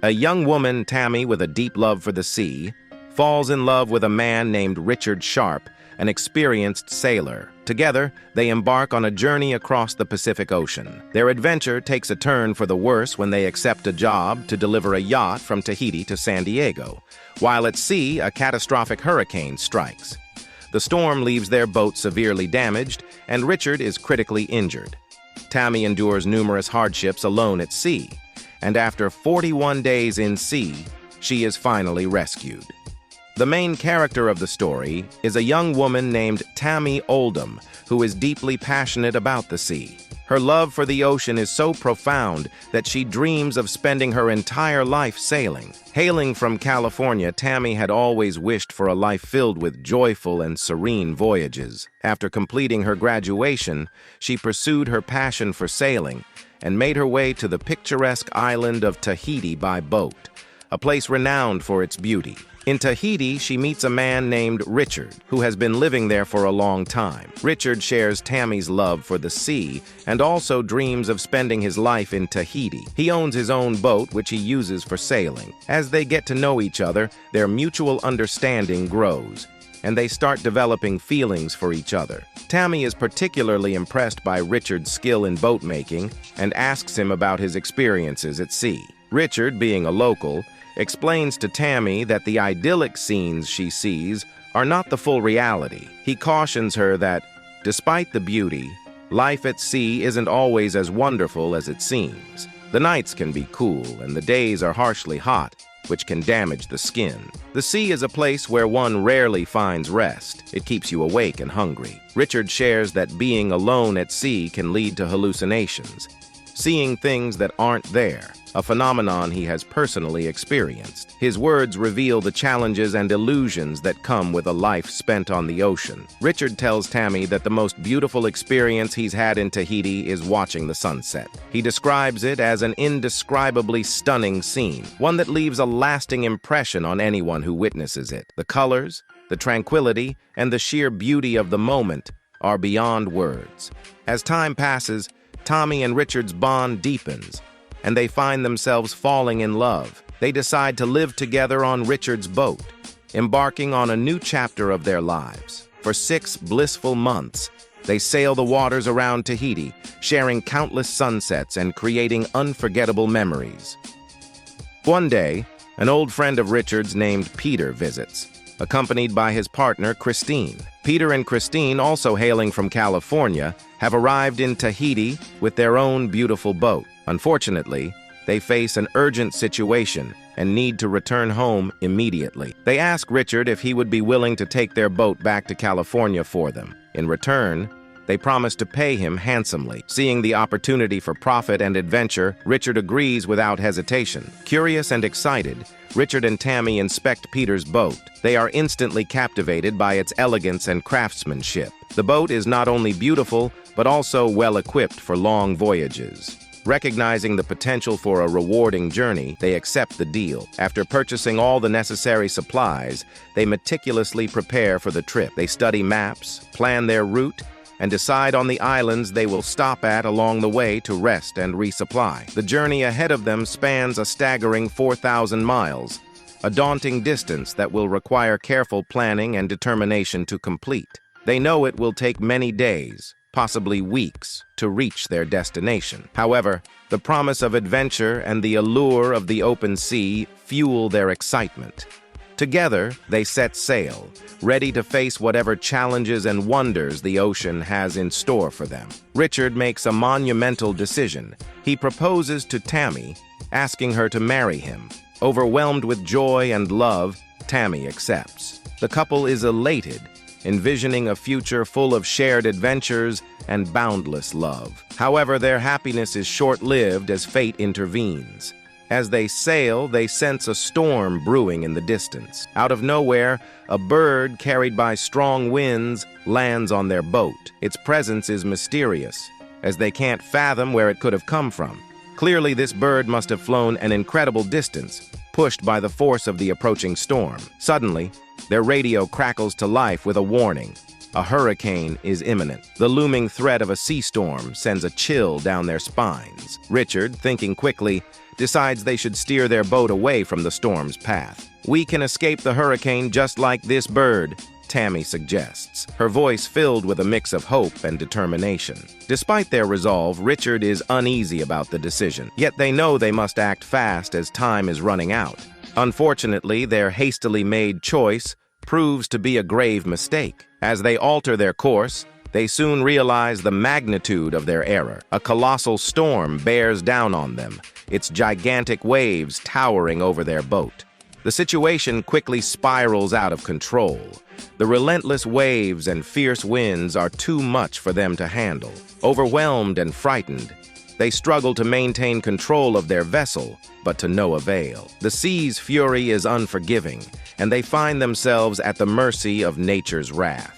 A young woman, Tammy, with a deep love for the sea, falls in love with a man named Richard Sharp, an experienced sailor. Together, they embark on a journey across the Pacific Ocean. Their adventure takes a turn for the worse when they accept a job to deliver a yacht from Tahiti to San Diego. While at sea, a catastrophic hurricane strikes. The storm leaves their boat severely damaged, and Richard is critically injured. Tammy endures numerous hardships alone at sea, and after 41 days in sea, she is finally rescued. The main character of the story is a young woman named Tammy Oldham, who is deeply passionate about the sea. Her love for the ocean is so profound that she dreams of spending her entire life sailing. Hailing from California, Tammy had always wished for a life filled with joyful and serene voyages. After completing her graduation, she pursued her passion for sailing and made her way to the picturesque island of Tahiti by boat, a place renowned for its beauty. In Tahiti, she meets a man named Richard, who has been living there for a long time. Richard shares Tammy's love for the sea and also dreams of spending his life in Tahiti. He owns his own boat, which he uses for sailing. As they get to know each other, their mutual understanding grows, and they start developing feelings for each other. Tammy is particularly impressed by Richard's skill in boat making and asks him about his experiences at sea. Richard, being a local, explains to Tammy that the idyllic scenes she sees are not the full reality. He cautions her that, despite the beauty, life at sea isn't always as wonderful as it seems. The nights can be cool and the days are harshly hot, which can damage the skin. The sea is a place where one rarely finds rest. It keeps you awake and hungry. Richard shares that being alone at sea can lead to hallucinations, seeing things that aren't there, a phenomenon he has personally experienced. His words reveal the challenges and illusions that come with a life spent on the ocean. Richard tells Tammy that the most beautiful experience he's had in Tahiti is watching the sunset. He describes it as an indescribably stunning scene, one that leaves a lasting impression on anyone who witnesses it. The colors, the tranquility, and the sheer beauty of the moment are beyond words. As time passes, Tammy and Richard's bond deepens, and they find themselves falling in love. They decide to live together on Richard's boat, embarking on a new chapter of their lives. For 6 blissful months, they sail the waters around Tahiti, sharing countless sunsets and creating unforgettable memories. One day, an old friend of Richard's named Peter visits, accompanied by his partner, Christine. Peter and Christine, also hailing from California, have arrived in Tahiti with their own beautiful boat. Unfortunately, they face an urgent situation and need to return home immediately. They ask Richard if he would be willing to take their boat back to California for them. In return, they promise to pay him handsomely. Seeing the opportunity for profit and adventure, Richard agrees without hesitation. Curious and excited, Richard and Tammy inspect Peter's boat. They are instantly captivated by its elegance and craftsmanship. The boat is not only beautiful, but also well-equipped for long voyages. Recognizing the potential for a rewarding journey, they accept the deal. After purchasing all the necessary supplies, they meticulously prepare for the trip. They study maps, plan their route, and decide on the islands they will stop at along the way to rest and resupply. The journey ahead of them spans a staggering 4,000 miles, a daunting distance that will require careful planning and determination to complete. They know it will take many days, possibly weeks, to reach their destination. However, the promise of adventure and the allure of the open sea fuel their excitement. Together, they set sail, ready to face whatever challenges and wonders the ocean has in store for them. Richard makes a monumental decision. He proposes to Tammy, asking her to marry him. Overwhelmed with joy and love, Tammy accepts. The couple is elated, envisioning a future full of shared adventures and boundless love. However, their happiness is short-lived as fate intervenes. As they sail, they sense a storm brewing in the distance. Out of nowhere, a bird carried by strong winds lands on their boat. Its presence is mysterious, as they can't fathom where it could have come from. Clearly, this bird must have flown an incredible distance, pushed by the force of the approaching storm. Suddenly, their radio crackles to life with a warning. A hurricane is imminent. The looming threat of a sea storm sends a chill down their spines. Richard, thinking quickly, decides they should steer their boat away from the storm's path. "We can escape the hurricane just like this bird," Tammy suggests, her voice filled with a mix of hope and determination. Despite their resolve, Richard is uneasy about the decision, yet they know they must act fast as time is running out. Unfortunately, their hastily made choice proves to be a grave mistake. As they alter their course, they soon realize the magnitude of their error. A colossal storm bears down on them, its gigantic waves towering over their boat. The situation quickly spirals out of control. The relentless waves and fierce winds are too much for them to handle. Overwhelmed and frightened, they struggle to maintain control of their vessel, but to no avail. The sea's fury is unforgiving, and they find themselves at the mercy of nature's wrath.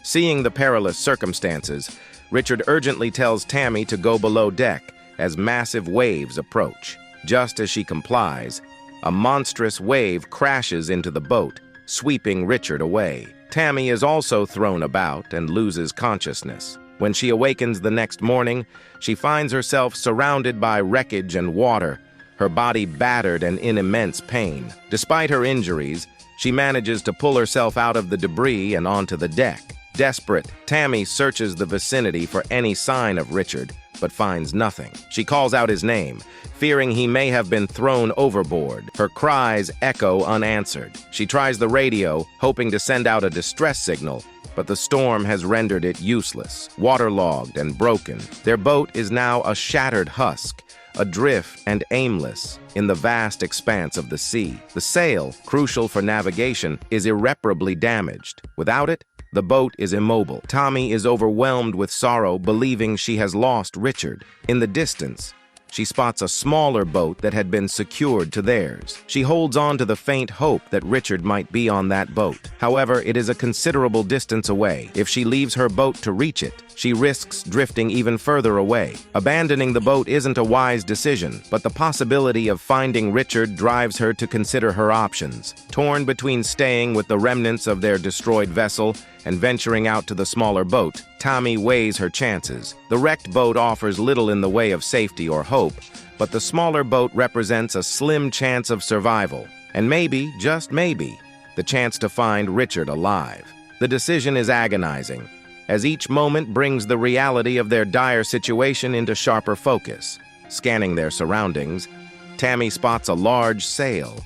Seeing the perilous circumstances, Richard urgently tells Tammy to go below deck as massive waves approach. Just as she complies, a monstrous wave crashes into the boat, sweeping Richard away. Tammy is also thrown about and loses consciousness. When she awakens the next morning, she finds herself surrounded by wreckage and water, her body battered and in immense pain. Despite her injuries, she manages to pull herself out of the debris and onto the deck. Desperate, Tammy searches the vicinity for any sign of Richard, but finds nothing. She calls out his name, fearing he may have been thrown overboard. Her cries echo unanswered. She tries the radio, hoping to send out a distress signal, but the storm has rendered it useless. Waterlogged and broken, their boat is now a shattered husk, adrift and aimless in the vast expanse of the sea. The sail, crucial for navigation, is irreparably damaged. Without it, the boat is immobile. Tammy is overwhelmed with sorrow, believing she has lost Richard. In the distance, she spots a smaller boat that had been secured to theirs. She holds on to the faint hope that Richard might be on that boat. However, it is a considerable distance away. If she leaves her boat to reach it, she risks drifting even further away. Abandoning the boat isn't a wise decision, but the possibility of finding Richard drives her to consider her options. Torn between staying with the remnants of their destroyed vessel and venturing out to the smaller boat, Tammy weighs her chances. The wrecked boat offers little in the way of safety or hope, but the smaller boat represents a slim chance of survival, and maybe, just maybe, the chance to find Richard alive. The decision is agonizing, as each moment brings the reality of their dire situation into sharper focus. Scanning their surroundings, Tammy spots a large sail,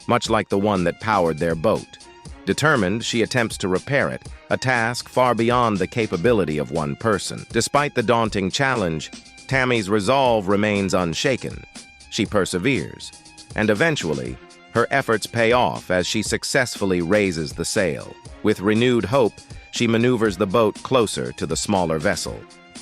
much like the one that powered their boat. Determined, she attempts to repair it, a task far beyond the capability of one person. Despite the daunting challenge, Tammy's resolve remains unshaken. She perseveres, and eventually, her efforts pay off as she successfully raises the sail. With renewed hope, she maneuvers the boat closer to the smaller vessel.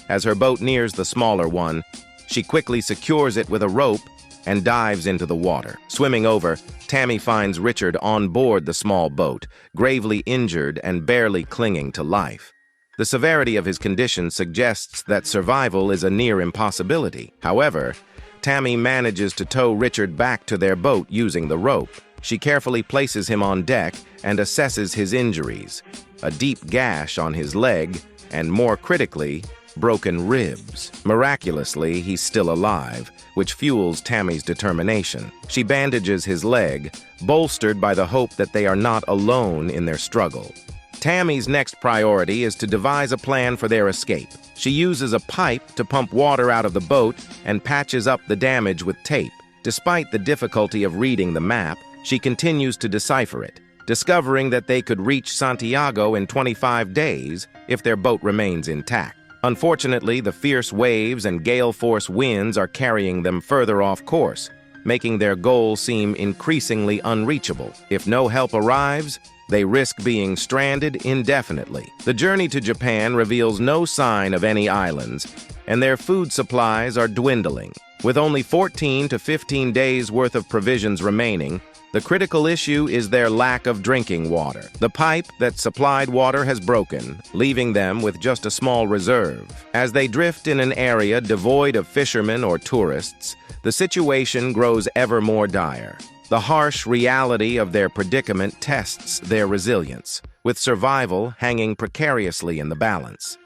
As her boat nears the smaller one, she quickly secures it with a rope and dives into the water. Swimming over, Tammy finds Richard on board the small boat, gravely injured and barely clinging to life. The severity of his condition suggests that survival is a near impossibility. However, Tammy manages to tow Richard back to their boat using the rope. She carefully places him on deck and assesses his injuries: a deep gash on his leg, and more critically, broken ribs. Miraculously, he's still alive, which fuels Tammy's determination. She bandages his leg, bolstered by the hope that they are not alone in their struggle. Tammy's next priority is to devise a plan for their escape. She uses a pipe to pump water out of the boat and patches up the damage with tape. Despite the difficulty of reading the map, she continues to decipher it, discovering that they could reach Santiago in 25 days if their boat remains intact. Unfortunately, the fierce waves and gale-force winds are carrying them further off course, making their goal seem increasingly unreachable. If no help arrives, they risk being stranded indefinitely. The journey to Japan reveals no sign of any islands, and their food supplies are dwindling. With only 14 to 15 days' worth of provisions remaining, the critical issue is their lack of drinking water. The pipe that supplied water has broken, leaving them with just a small reserve. As they drift in an area devoid of fishermen or tourists, the situation grows ever more dire. The harsh reality of their predicament tests their resilience, with survival hanging precariously in the balance.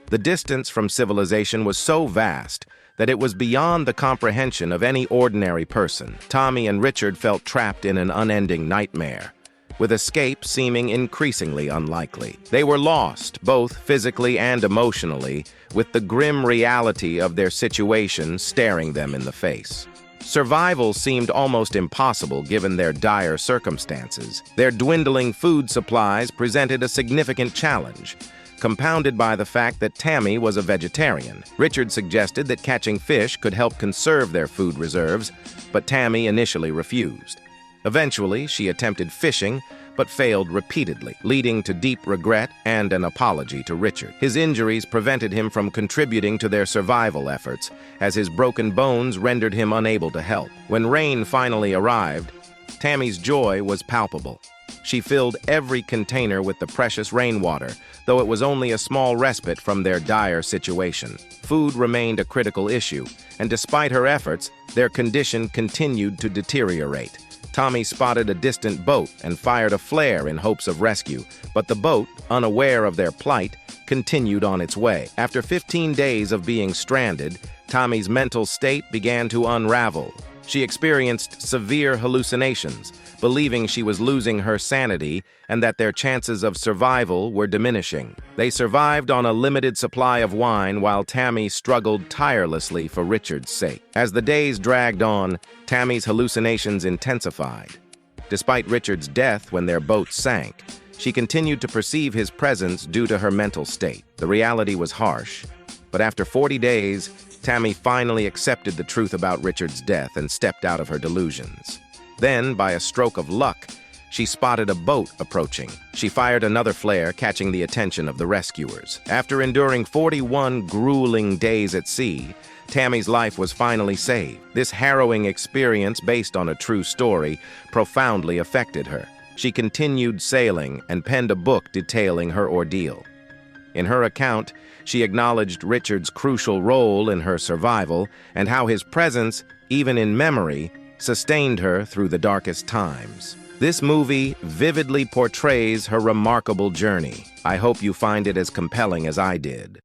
The distance from civilization was so vast that it was beyond the comprehension of any ordinary person. Tommy and Richard felt trapped in an unending nightmare, with escape seeming increasingly unlikely. They were lost, both physically and emotionally, with the grim reality of their situation staring them in the face. Survival seemed almost impossible given their dire circumstances. Their dwindling food supplies presented a significant challenge, compounded by the fact that Tammy was a vegetarian. Richard suggested that catching fish could help conserve their food reserves, but Tammy initially refused. Eventually, she attempted fishing, but failed repeatedly, leading to deep regret and an apology to Richard. His injuries prevented him from contributing to their survival efforts, as his broken bones rendered him unable to help. When rain finally arrived, Tammy's joy was palpable. She filled every container with the precious rainwater, though it was only a small respite from their dire situation. Food remained a critical issue, and despite her efforts, their condition continued to deteriorate. Tommy spotted a distant boat and fired a flare in hopes of rescue, but the boat, unaware of their plight, continued on its way. After 15 days of being stranded, Tommy's mental state began to unravel. She experienced severe hallucinations, believing she was losing her sanity and that their chances of survival were diminishing. They survived on a limited supply of wine while Tammy struggled tirelessly for Richard's sake. As the days dragged on, Tammy's hallucinations intensified. Despite Richard's death when their boat sank, she continued to perceive his presence due to her mental state. The reality was harsh, but after 40 days, Tammy finally accepted the truth about Richard's death and stepped out of her delusions. Then, by a stroke of luck, she spotted a boat approaching. She fired another flare, catching the attention of the rescuers. After enduring 41 grueling days at sea, Tammy's life was finally saved. This harrowing experience, based on a true story, profoundly affected her. She continued sailing and penned a book detailing her ordeal. In her account, she acknowledged Richard's crucial role in her survival and how his presence, even in memory, sustained her through the darkest times. This movie vividly portrays her remarkable journey. I hope you find it as compelling as I did.